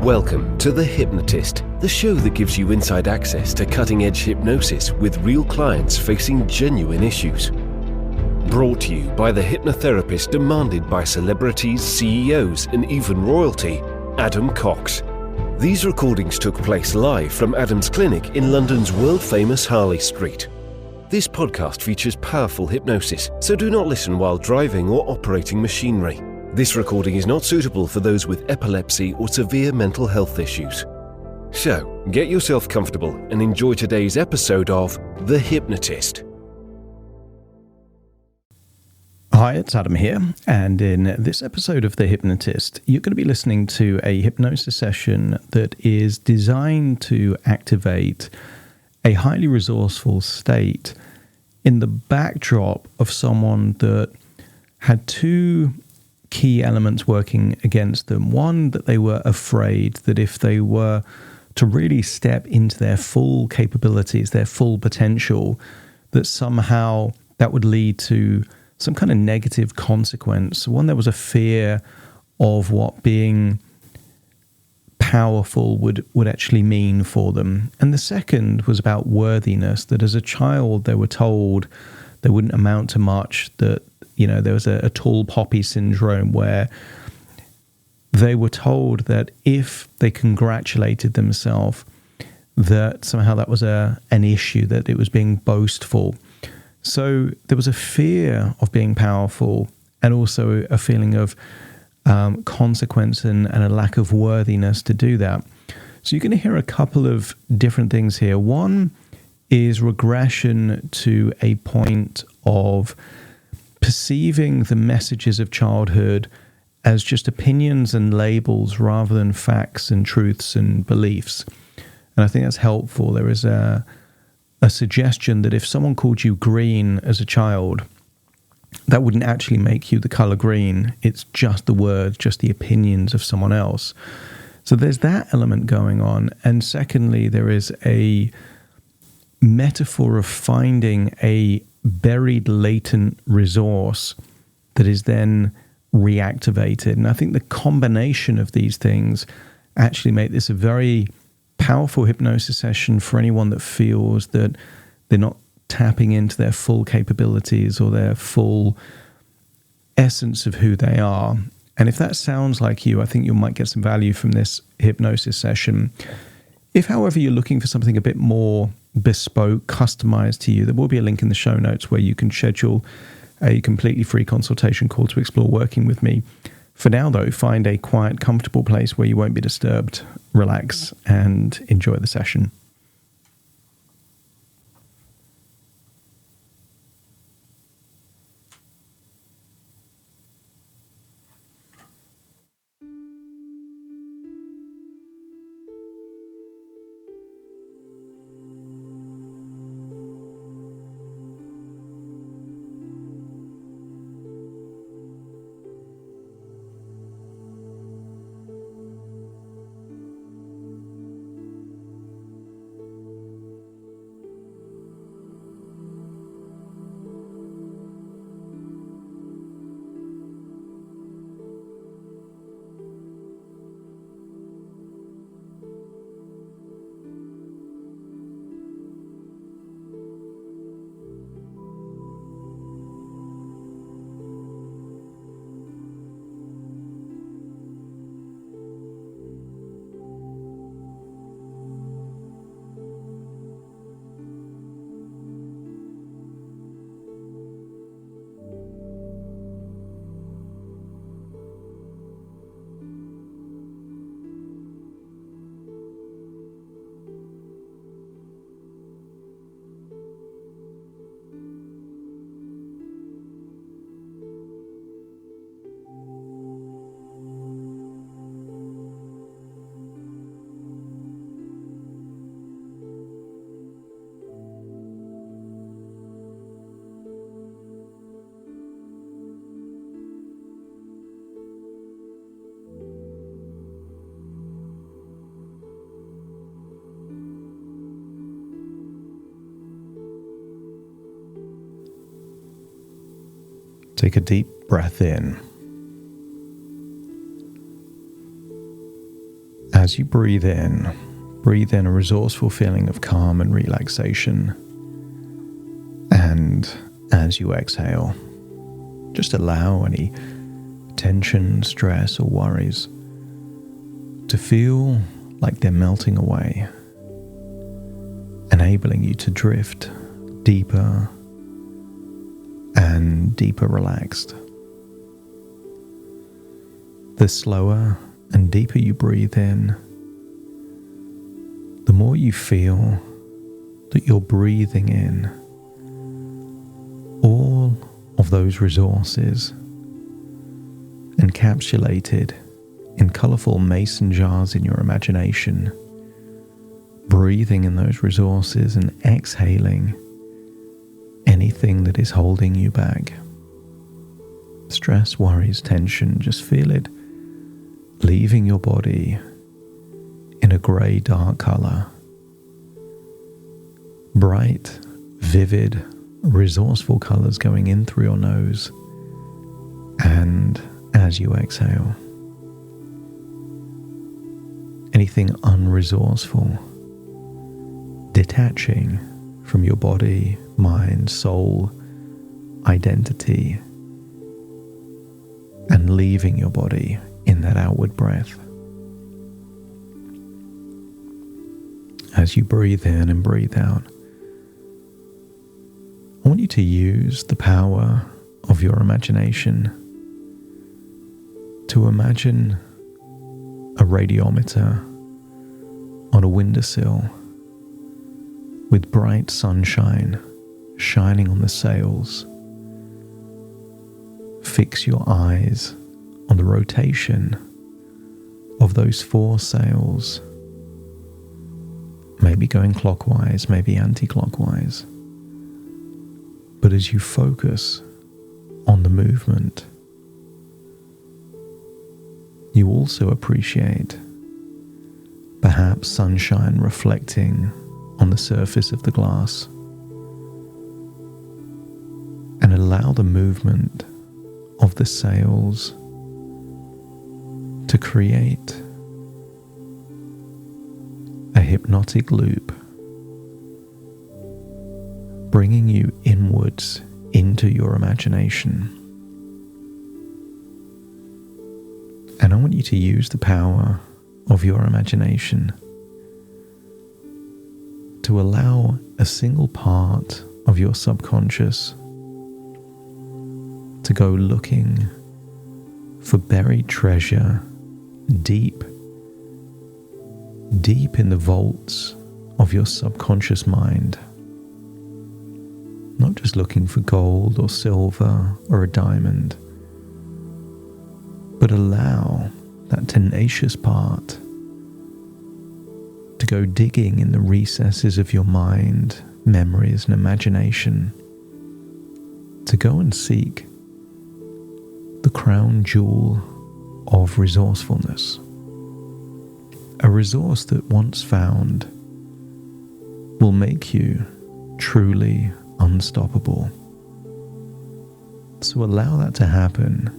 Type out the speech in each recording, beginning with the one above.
Welcome to The Hypnotist, the show that gives you inside access to cutting-edge hypnosis with real clients facing genuine issues. Brought to you by the hypnotherapist demanded by celebrities, CEOs, and even royalty, Adam Cox. These recordings took place live from Adam's clinic in London's world-famous Harley Street. This podcast features powerful hypnosis, so do not listen while driving or operating machinery. This recording is not suitable for those with epilepsy or severe mental health issues. So, get yourself comfortable and enjoy today's episode of The Hypnotist. Hi, it's Adam here, and in this episode of The Hypnotist, you're going to be listening to a hypnosis session that is designed to activate a highly resourceful state in the backdrop of someone that had two key elements working against them. One, that they were afraid that if they were to really step into their full capabilities, their full potential, that somehow that would lead to some kind of negative consequence. One, there was a fear of what being powerful would actually mean for them. And the second was about worthiness, that as a child they were told they wouldn't amount to much, that there was a tall poppy syndrome where they were told that if they congratulated themselves, that somehow that was an issue, that it was being boastful. So there was a fear of being powerful and also a feeling of consequence and a lack of worthiness to do that. So you're going to hear a couple of different things here. One is regression to a point of perceiving the messages of childhood as just opinions and labels rather than facts and truths and beliefs. And I think that's helpful. There is a suggestion that if someone called you green as a child, that wouldn't actually make you the color green. It's just the words, just the opinions of someone else. So there's that element going on. And secondly, there is a metaphor of finding a buried latent resource that is then reactivated. And I think the combination of these things actually make this a very powerful hypnosis session for anyone that feels that they're not tapping into their full capabilities or their full essence of who they are. And if that sounds like you, I think you might get some value from this hypnosis session. If, however, you're looking for something a bit more bespoke, customized to you, there will be a link in the show notes where you can schedule a completely free consultation call to explore working with me. For now, though, find a quiet, comfortable place where you won't be disturbed, relax, and enjoy the session. Take a deep breath in. As you breathe in a resourceful feeling of calm and relaxation. And as you exhale, just allow any tension, stress, or worries to feel like they're melting away, enabling you to drift deeper and deeper relaxed. The slower and deeper you breathe in, the more you feel that you're breathing in all of those resources encapsulated in colourful mason jars in your imagination, breathing in those resources and exhaling anything that is holding you back. Stress, worries, tension, just feel it leaving your body in a grey dark colour. Bright, vivid, resourceful colours going in through your nose, and as you exhale, anything unresourceful detaching from your body, mind, soul, identity, and leaving your body in that outward breath. As you breathe in and breathe out, I want you to use the power of your imagination to imagine a radiometer on a windowsill with bright sunshine shining on the sails. Fix your eyes on the rotation of those 4 sails, maybe going clockwise, maybe anti-clockwise. But as you focus on the movement, you also appreciate perhaps sunshine reflecting on the surface of the glass, and allow the movement of the sails to create a hypnotic loop, bringing you inwards into your imagination. And I want you to use the power of your imagination to allow a single part of your subconscious to go looking for buried treasure deep in the vaults of your subconscious mind. Not just looking for gold or silver or a diamond, but allow that tenacious part to go digging in the recesses of your mind, memories, and imagination, to go and seek the crown jewel of resourcefulness. A resource that once found will make you truly unstoppable. So allow that to happen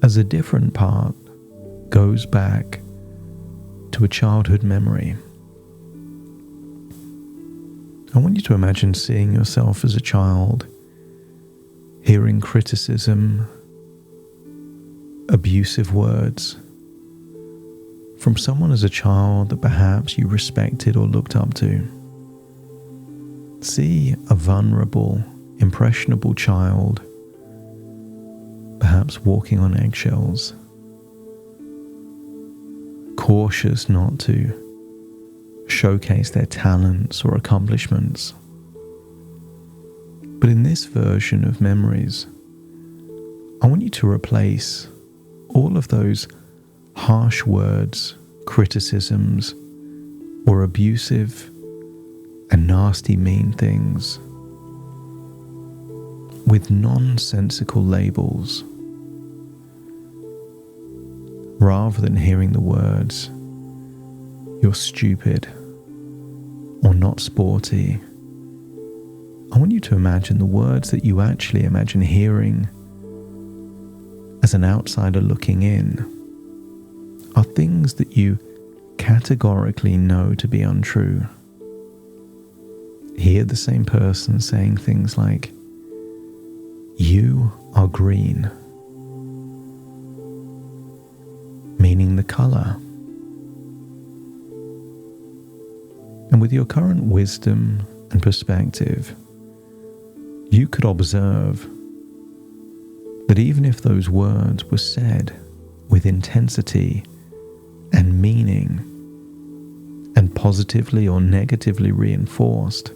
as a different part goes back to a childhood memory. I want you to imagine seeing yourself as a child, hearing criticism, abusive words from someone as a child that perhaps you respected or looked up to. See a vulnerable, impressionable child, perhaps walking on eggshells, cautious not to showcase their talents or accomplishments. But in this version of memories, I want you to replace all of those harsh words, criticisms, or abusive and nasty mean things with nonsensical labels. Rather than hearing the words, "You're stupid," or "not sporty," I want you to imagine the words that you actually imagine hearing as an outsider looking in are things that you categorically know to be untrue. Hear the same person saying things like, "You are green," meaning the color. And with your current wisdom and perspective, you could observe that even if those words were said with intensity and meaning and positively or negatively reinforced,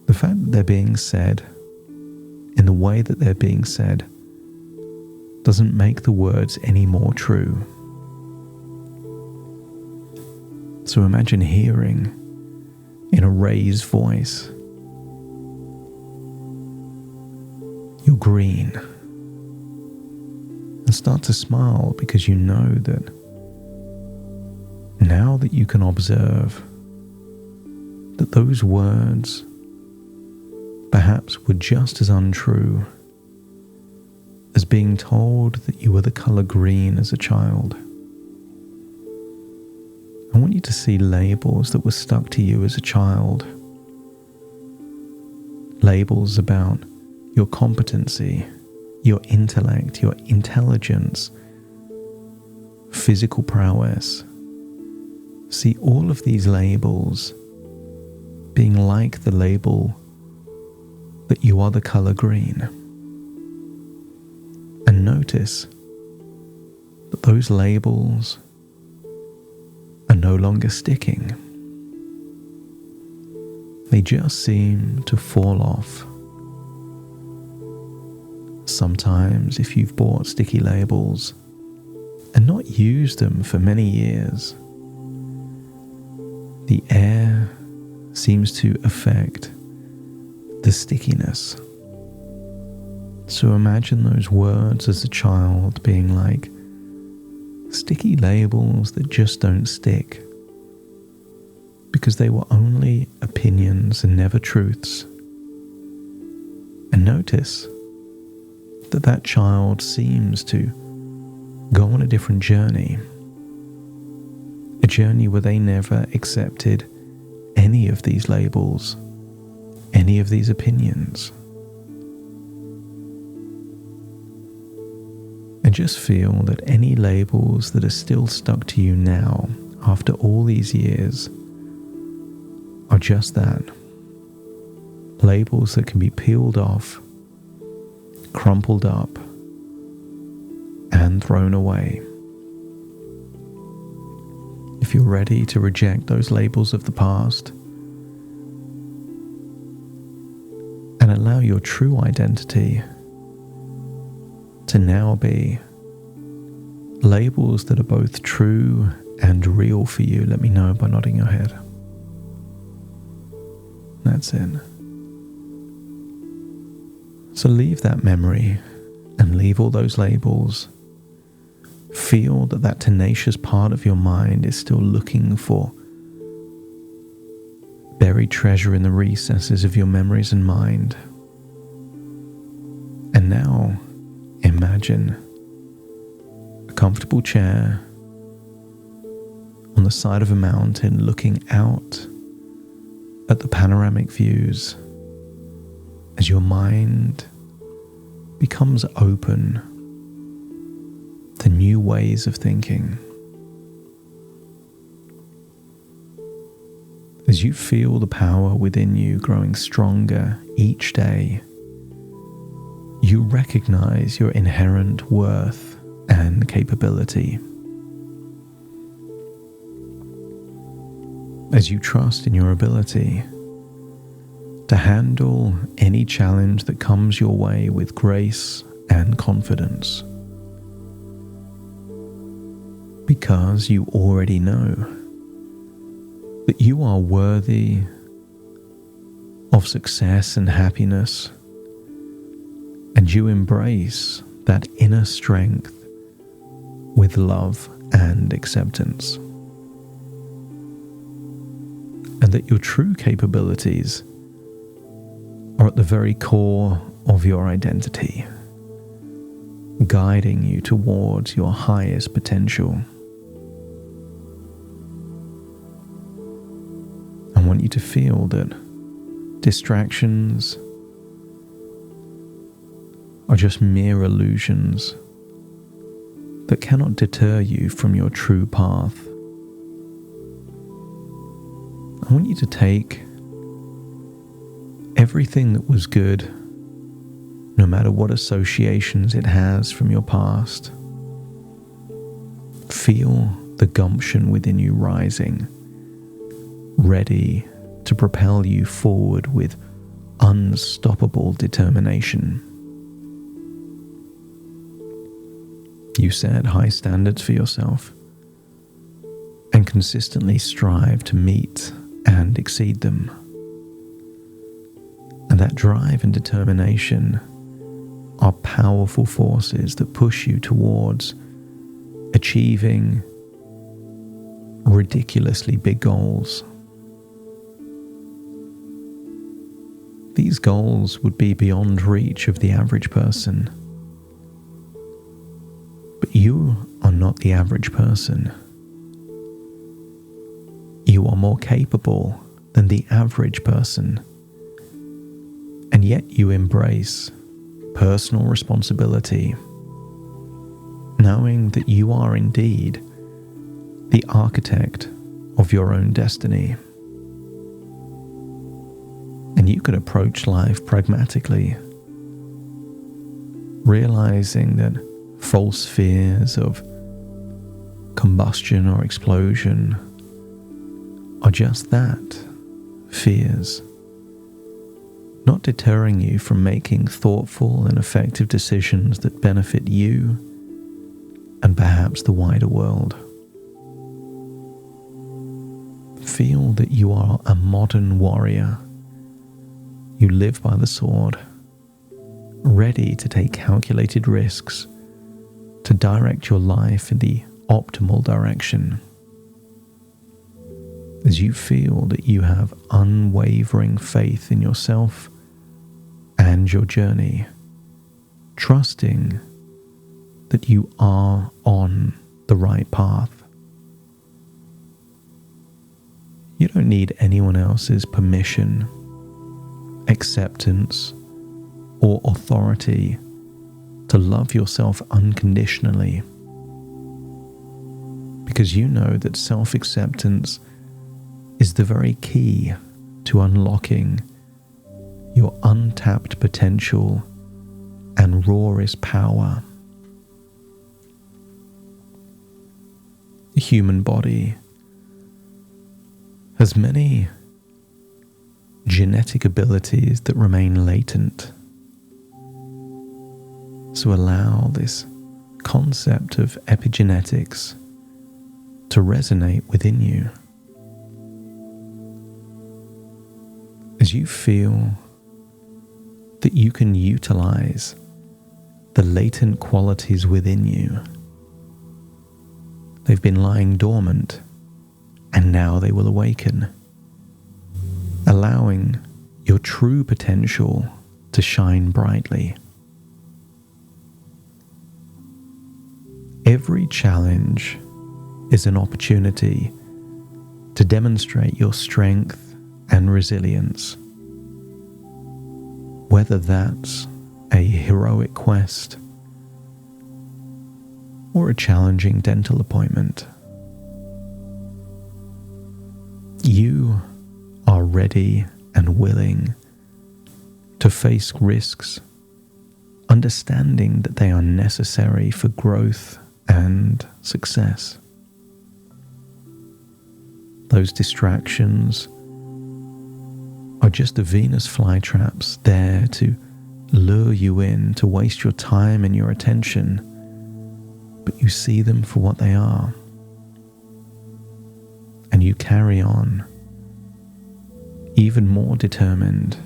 the fact that they're being said in the way that they're being said doesn't make the words any more true. So imagine hearing in a raised voice, "You're green," and start to smile because you know that now that you can observe that those words perhaps were just as untrue as being told that you were the color green as a child. I want you to see labels that were stuck to you as a child. Labels about your competency, your intellect, your intelligence, physical prowess. See all of these labels being like the label that you are the color green. And notice that those labels are no longer sticking. They just seem to fall off. Sometimes if you've bought sticky labels and not used them for many years, the air seems to affect the stickiness. So imagine those words as a child being like sticky labels that just don't stick because they were only opinions and never truths. And notice that that child seems to go on a different journey, a journey where they never accepted any of these labels, any of these opinions. And just feel that any labels that are still stuck to you now, after all these years, are just that. Labels that can be peeled off, crumpled up, and thrown away. If you're ready to reject those labels of the past and allow your true identity to now be labels that are both true and real for you, let me know by nodding your head. That's it. So leave that memory and leave all those labels. Feel that that tenacious part of your mind is still looking for buried treasure in the recesses of your memories and mind. And now imagine a comfortable chair on the side of a mountain looking out at the panoramic views as your mind becomes open to new ways of thinking. As you feel the power within you growing stronger each day, you recognize your inherent worth and capability. As you trust in your ability to handle any challenge that comes your way with grace and confidence. Because you already know that you are worthy of success and happiness, and you embrace that inner strength with love and acceptance. And that your true capabilities are at the very core of your identity, guiding you towards your highest potential. you to feel that distractions are just mere illusions that cannot deter you from your true path. I want you to take everything that was good, no matter what associations it has from your past. Feel the gumption within you rising, ready to propel you forward with unstoppable determination. You set high standards for yourself and consistently strive to meet and exceed them. And that drive and determination are powerful forces that push you towards achieving ridiculously big goals. These goals would be beyond reach of the average person. But you are not the average person. You are more capable than the average person. And yet you embrace personal responsibility, knowing that you are indeed the architect of your own destiny. And you can approach life pragmatically, realizing that false fears of combustion or explosion are just that, fears, not deterring you from making thoughtful and effective decisions that benefit you and perhaps the wider world. Feel that you are a modern warrior. You live by the sword, ready to take calculated risks to direct your life in the optimal direction. As you feel that you have unwavering faith in yourself and your journey, trusting that you are on the right path. You don't need anyone else's permission, acceptance, or authority to love yourself unconditionally, because you know that self-acceptance is the very key to unlocking your untapped potential and rawest power. The human body has many genetic abilities that remain latent. So allow this concept of epigenetics to resonate within you. As you feel that you can utilize the latent qualities within you. They've been lying dormant, and now they will awaken, allowing your true potential to shine brightly. Every challenge is an opportunity to demonstrate your strength and resilience. Whether that's a heroic quest or a challenging dental appointment, you are ready and willing to face risks, understanding that they are necessary for growth and success. Those distractions are just the Venus flytraps there to lure you in, to waste your time and your attention, but you see them for what they are, and you carry on, even more determined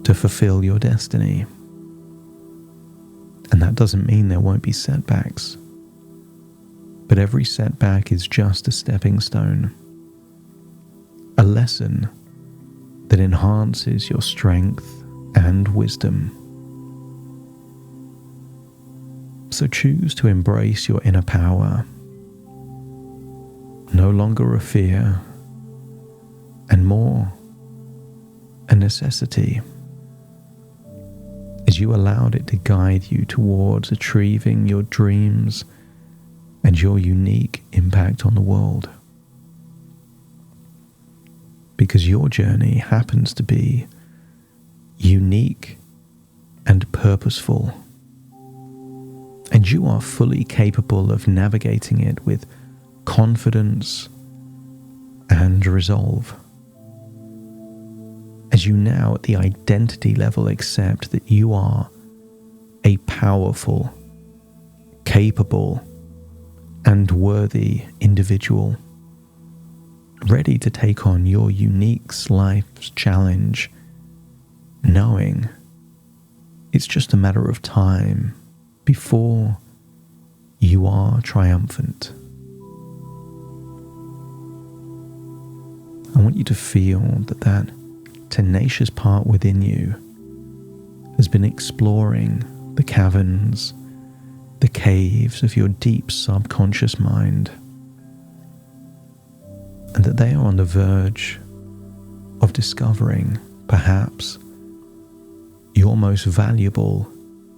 to fulfill your destiny. And that doesn't mean there won't be setbacks, but every setback is just a stepping stone, a lesson that enhances your strength and wisdom. So choose to embrace your inner power, no longer a fear, and more a necessity, as you allowed it to guide you towards achieving your dreams and your unique impact on the world. Because your journey happens to be unique and purposeful, and you are fully capable of navigating it with confidence and resolve. As you now at the identity level accept that you are a powerful, capable, and worthy individual, ready to take on your unique life's challenge, knowing it's just a matter of time before you are triumphant. I want you to feel that tenacious part within you has been exploring the caverns, the caves of your deep subconscious mind, and that they are on the verge of discovering, perhaps, your most valuable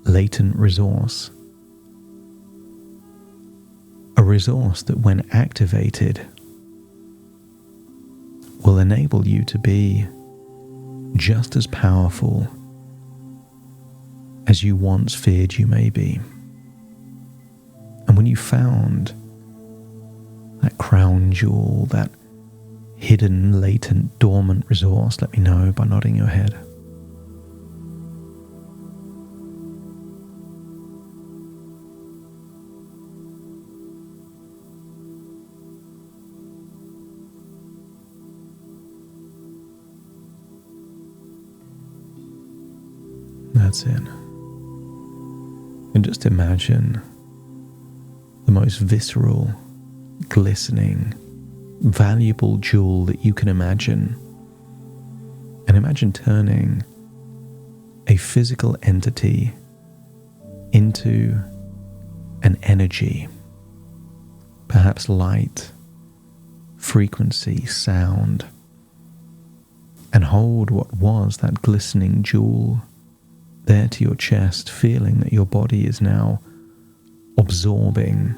latent resource. A resource that, when activated, will enable you to be just as powerful as you once feared you may be. And when you found that crown jewel, that hidden, latent, dormant resource, let me know by nodding your head. That's it. And just imagine the most visceral, glistening, valuable jewel that you can imagine. And imagine turning a physical entity into an energy, perhaps light, frequency, sound, and hold what was that glistening jewel there to your chest, feeling that your body is now absorbing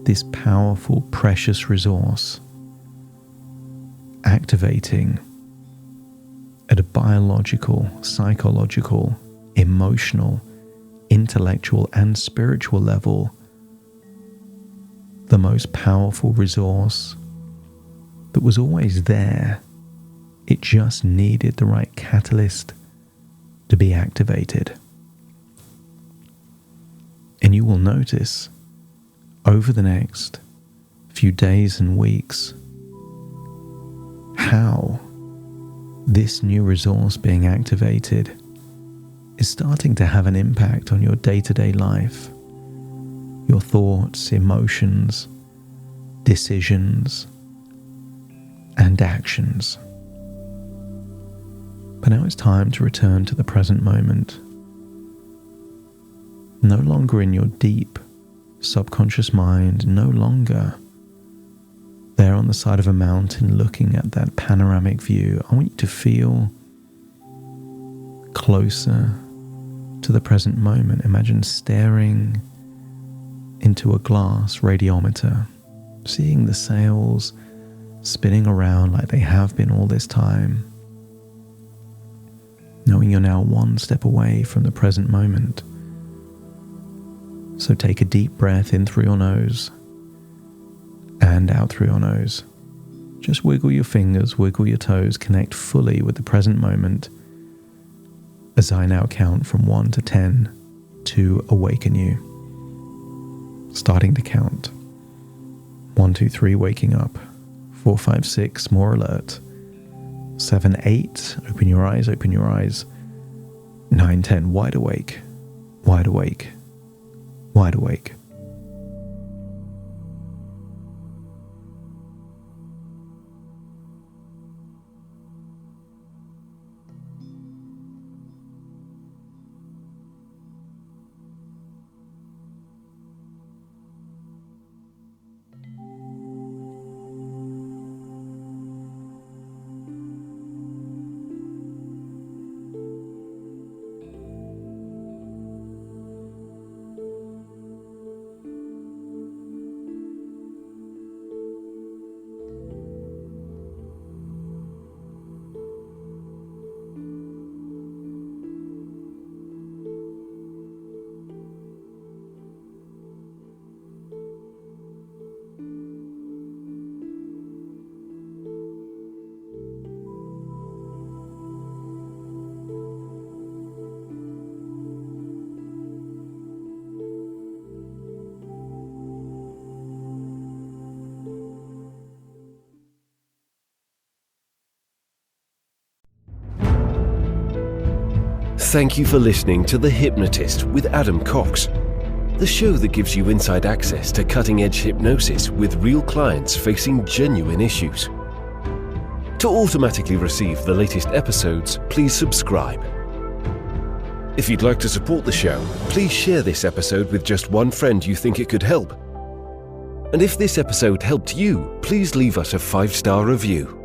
this powerful, precious resource, activating at a biological, psychological, emotional, intellectual, and spiritual level, the most powerful resource that was always there. It just needed the right catalyst to be activated. And you will notice over the next few days and weeks how this new resource being activated is starting to have an impact on your day-to-day life, your thoughts, emotions, decisions, and actions. But now it's time to return to the present moment. No longer in your deep subconscious mind, no longer there on the side of a mountain looking at that panoramic view. I want you to feel closer to the present moment. Imagine staring into a glass radiometer, seeing the sails spinning around like they have been all this time, knowing you're now one step away from the present moment. So take a deep breath in through your nose and out through your nose. Just wiggle your fingers, wiggle your toes, connect fully with the present moment as I now count from 1 to 10 to awaken you. Starting to count. 1, 2, 3, waking up. 4, 5, 6, more alert. 7, 8, open your eyes, open your eyes. 9, 10, wide awake, wide awake, wide awake. Thank you for listening to The Hypnotist with Adam Cox, the show that gives you inside access to cutting-edge hypnosis with real clients facing genuine issues. To automatically receive the latest episodes, please subscribe. If you'd like to support the show, please share this episode with just one friend you think it could help. And if this episode helped you, please leave us a 5-star review.